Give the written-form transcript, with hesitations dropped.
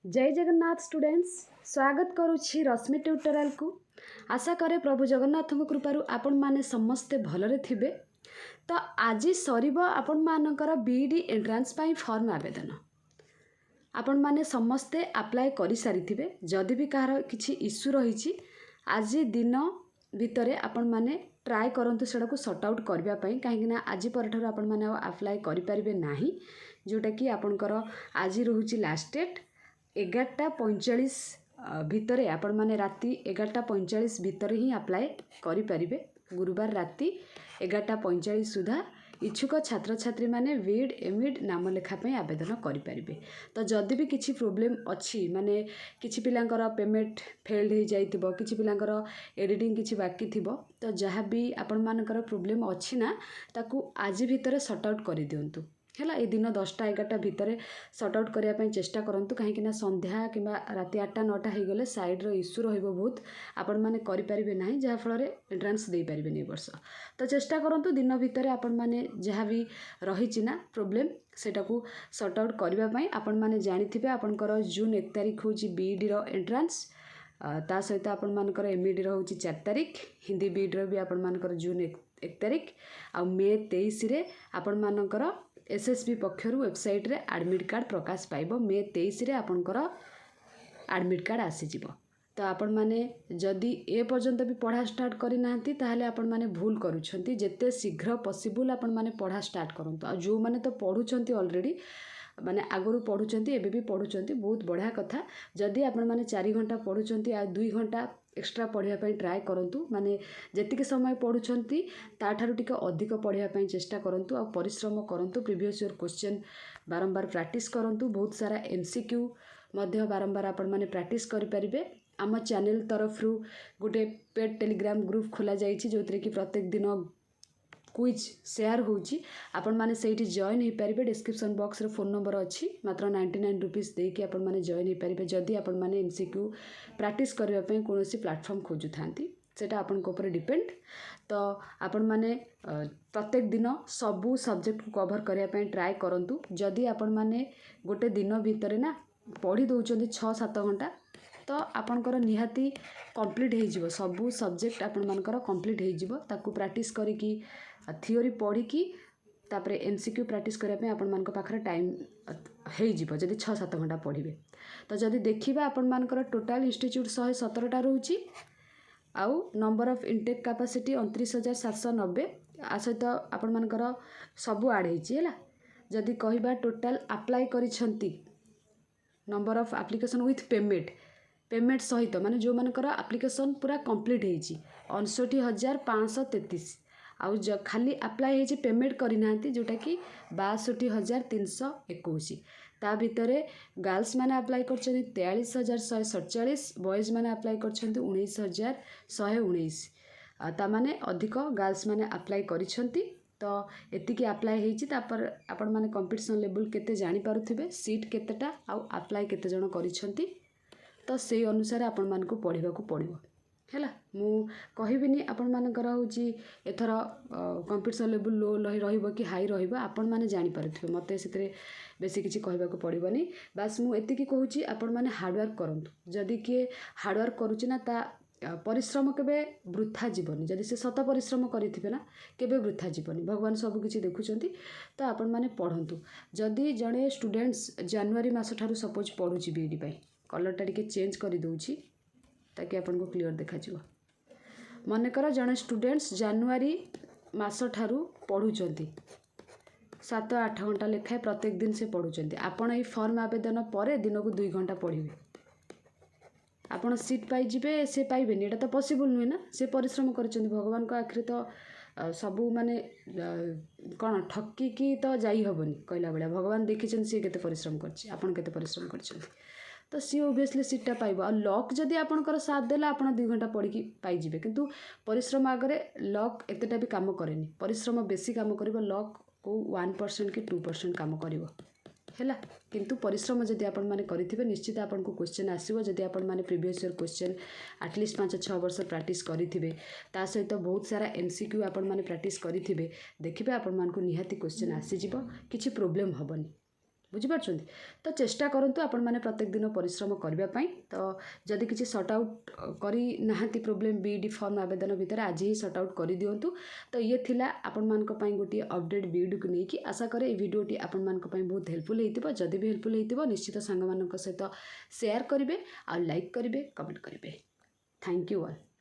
जय जगन्नाथ स्टूडेंट्स स्वागत करुछि रश्मि ट्यूटोरियल को। आशा करे प्रभु जगन्नाथ कृपारू आपण माने समस्ते भलरे थिबे। तो आज सरीब आपण मानकर बीडी एंट्रांस पाई फॉर्म आवेदन आपण माने समस्ते अप्लाई करि सारिथिबे। जदि भी कहार किछि इश्यू रहिछि आज दिन भितरे आपण माने ट्राए करंतु सेडा को सॉर्ट आउट करबा पई, काहेकि ना आज परठार आपण माने अप्लाई करि परिबे नाही, जोटा कि आपणकर आज रहुछि लास्ट डेट 11:45 भितरे आपण माने राति 11:45 भितरे ही अप्लाई करि परिबे। गुरुवार राति 11:45 सुधा इच्छुक छात्र छात्री माने बीड एमइड नाम लेखा पे आवेदन करि परिबे। तो जदि भी किछि प्रॉब्लम अछि, माने किछि पिलांकर पेमेंट फेल्ड हो जाइतिबो, किछि पिलांकर एडिटिंग किछि बाकी थिबो, तो जहाँ भी आपण मानकर प्रॉब्लम अछि ना ताकू आज भितरे सॉर्ट आउट करि दियंतु हैला। ए दिन 10टा 11टा भितरे सॉर्ट आउट करिया पई चेष्टा करंतु, काहेकि ना संध्या किंबा राति 8टा 9टा हो गले साइड रो इश्यू रहइबो बहुत, आपण माने करि परिबे नाही, जहा फल रे एंट्रेंस दे परिबे नै वर्ष। तो चेष्टा करंतु दिन भितरे आपण माने जहाँ भी रहिछि ना प्रॉब्लम सेटा को सॉर्ट आउट करबा पई। आपण माने जानिथिबे आपनकर जून 1 तारिख होछि बीडी रो एंट्रेंस, ता सहित आपण मानकर एमईडी रो होछि 4 तारिख, हिंदी बीडी रो भी आपण मानकर जून 1 तारिख, आ मे 23 रे आपण मानकर एसएसबी पक्षर वेबसाइट रे एडमिट कार्ड प्रकाश पाइबो। मे 23 रे आपनकर एडमिट कार्ड आसी जिवो। तो आपण माने जदि ए पर्यंत भी पढ़ा स्टार्ट करि नाहंती ताहले आपण माने भूल करूछंती। जेते शीघ्र पॉसिबल आपण माने पढ़ा स्टार्ट करंतु। आ जो माने तो पढ़ुछंती ऑलरेडी, माने आगरू पढ़ुछंती, एबे भी पढ़ुछंती, बहुत बढ़िया कथा। जदि आपण माने 4 घंटा पढ़ुछंती आ 2 घंटा एक्स्ट्रा पढ़िया पई ट्राए करंतु। माने जेतिके समय पढ़ुछंती ताठारु टिके अधिक पढ़िया पई चेष्टा करंतु, आ परिश्रम करंतु। प्रीवियस ईयर क्वेश्चन बारंबार प्रैक्टिस करंतु। बहुत सारा एमसीक्यू मध्य बारंबार आपण माने प्रैक्टिस करि परिबे। आम चैनल तरफ रु गोटे पेड टेलीग्राम ग्रुप खोला जाइछि, जोतरे कि प्रत्येक दिन क्विज शेयर होची। आपण माने सेठी जॉइन हो पारिबे। डिस्क्रिप्शन बॉक्स रे फोन नंबर अछि, मात्र 99 रुपीस देकी आपण माने जॉइन हो पारिबे। जदि आपण माने एमसीक्यू प्रैक्टिस करबा पई कोनोसी प्लेटफॉर्म खोजु थांती, सेटा आपण को ऊपर डिपेंड। तो आपण माने प्रत्येक दिन सबु सब्जेक्ट को कवर करिया पई ट्राई करंतु। जदि आपण माने गोटे दिन भितरे ना पढ़ी दउचंदी 6-7 घंटा, तो आपनकर निहाती कंप्लीट हो जिवो। सबु सब्जेक्ट आपण मानकर कंप्लीट हो जिवो। ताकू प्रैक्टिस करिकी थियोरी पढ़ी की तापरे एमसीक्यू प्रैक्टिस करिया पई आपण मानक पाखरे टाइम हो जिवो, जदि 6-7 घंटा पढ़िबे। तो जदि देखिबा आपण मानकर टोटल इंस्टीट्यूट 117टा रहउची, आउ नंबर ऑफ इनटेक कैपेसिटी 29,790। आ सहित आपण मानकर सबु ऐड हेची हैला। जदि कहिबा टोटल अप्लाई करिसंती number of application with payment सहित, माने जो मानकर एप्लिकेशन पूरा कंप्लीट हेची 59,533। आउ खाली अप्लाई हेची पेमेंट करि नांती, जोटा कि 62,321। ता भितरे गर्ल्स माने अप्लाई करछन्ती 43,147, बॉयज माने अप्लाई करछन्ती 19,119। ता माने अधिक गर्ल्स माने अप्लाई करिसंती। तो एतिकी अप्लाई हेची। तापर आपण माने कंपटीशन लेवल केते जानि पारुथिबे, सीट केतेटा आउ अप्लाई केते जण करिसंती। तो से अनुसार आपण मानकु पढ़िबा को पड़िबो हैला। मु कहिबिनी आपण मानकर होची एथर कंपटीशन लेवल लो रहिबो कि हाई रहिबो, आपण माने जानि पारुथिबे। मते सेतरे बेसी किछि कहिबा को पड़िबोनी। बस मु एतिकी कहूची आपण माने हार्ड वर्क करंतु। जदि के हार्ड वर्क करूची ना, ता परिश्रम केबे वृथा जीवनी। जदि से सत परिश्रम करिथिबे ना, केबे वृथा जीवनी। भगवान सब किछि देखुचंती। तो आपण माने पढ़ंतु। जदि जणे स्टूडेंट्स जनवरी मास ठारू सपोज पढुची बीडी पई, कलरटा टिके चेंज करि दउची ताकि आपण को क्लियर देखा जिवो। मनकर जणे स्टूडेंट्स जनवरी मास ठारू पढुचंती 7-8 घंटा लेखाए प्रत्येक दिन से पढुचंती। आपण ए फॉर्म आवेदन परे दिन को 2 घंटा पढ़िबे, आपण सीट पाई जिबे, से पाइबेनी। एटा तो पॉसिबल नुहे ना। से परिश्रम करचंती। भगवान को आखिर तो सबू माने कौन ठकी की तो जाई हबनी कहला बेला। भगवान देखिछन से केते परिश्रम करछि, आपण केते परिश्रम करछंती। तो सी ओबियसली सीटा पाइबो। आ लक जदि आपनकर साथ देला, आपण 2 घंटा पढ़ी पाई जिबे। किंतु परिश्रम आगरे लक एतेटा भी काम करेनी। परिश्रम बेसी काम करिवो, लक को 1% कि 2% काम करिवो हैला। किंतु परिश्रम जदि आपण माने करिथिबे, निश्चित आपण को क्वेश्चन आसीबो। जदि आपण माने प्रीवियस ईयर क्वेश्चन एटलीस्ट 5-6 वर्ष प्रैक्टिस करिथिबे, ता सहित बहुत सारा एमसीक्यू आपण माने प्रैक्टिस करिथिबे, देखिबे आपण मान को निहाती क्वेश्चन आसी जिवो, किछि प्रॉब्लम हबनी। ବୁଝିପାରୁଛନ୍ତି। ତ ଚେଷ୍ଟା କରନ୍ତୁ ଆପଣମାନେ ପ୍ରତ୍ୟେକ ଦିନ ପରିଶ୍ରମ କରିବା ପାଇଁ। ତ ଯଦି କିଛି ସର୍ଟ ଆଉଟ୍ କରିନାହାନ୍ତି ପ୍ରୋବ୍ଲେମ୍ ବିଇଡ଼ି ଫର୍ମ ଆବେଦନ ଭିତରେ ଆଜି ହିଁ ସର୍ଟ ଆଉଟ୍ କରିଦିଅନ୍ତୁ। ତ ଇଏ ଥିଲା ଆପଣମାନଙ୍କ ପାଇଁ ଗୋଟିଏ ଅପଡ଼େଟ୍ ବିଇଡ଼ିକୁ ନେଇକି। ଆଶା କରେ এই ଭିଡ଼ିଓଟି ଆପଣମାନଙ୍କ ପାଇଁ ବହୁତ ହେଲ୍ପଫୁଲ୍ ହେଇଥିବ। ଯଦି ବି ହେଲ୍ପଫୁଲ୍ ହେଇଥିବ ନିଶ୍ଚିତ ସାଙ୍ଗମାନଙ୍କ ସହିତ ସେୟାର କରିବେ ଆଉ ଲାଇକ୍ କରିବେ, କମେଣ୍ଟ କରିବେ। Thank you all.